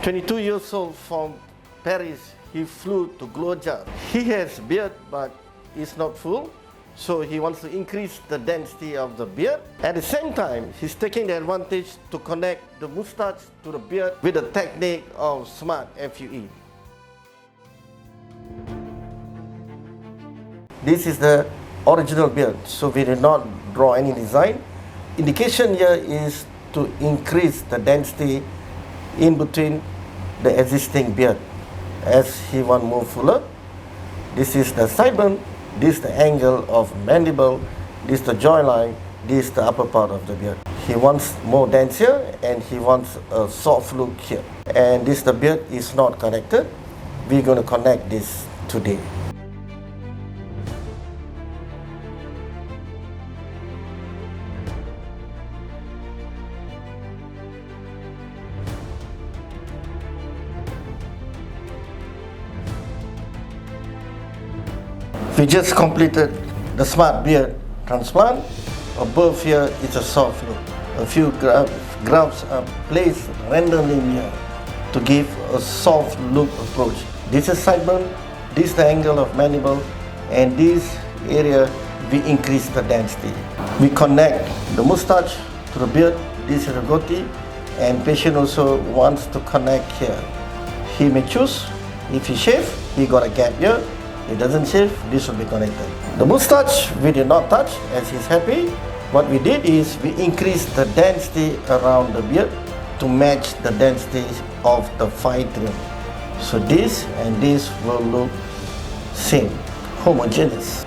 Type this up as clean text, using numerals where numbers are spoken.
22 years old from Paris, he flew to Glomac. He has beard, but it's not full, so he wants to increase the density of the beard. At the same time, he's taking the advantage to connect the moustache to the beard with the technique of Smart FUE. This is the original beard, so we did not draw any design. Indication here is to increase the density in between the existing beard as he wants more fuller. This is the sideburn, this is the angle of mandible, this is the jawline, this is the upper part of the beard. He wants more dense here and he wants a soft look here. And this the beard is not connected. We're going to connect this today. We just completed the Smart Beard transplant. Above here is a soft look. A few grafts are placed randomly here to give a soft look approach. This is sideburn, this is the angle of mandible, and this area we increase the density. We connect the moustache to the beard, this is a goatee, and patient also wants to connect here. He may choose, if he shave, he got a gap here. He doesn't shave, this will be connected. The moustache we did not touch as he's happy. What we did is we increased the density around the beard to match the density of the phytrium. So this and this will look same, homogeneous.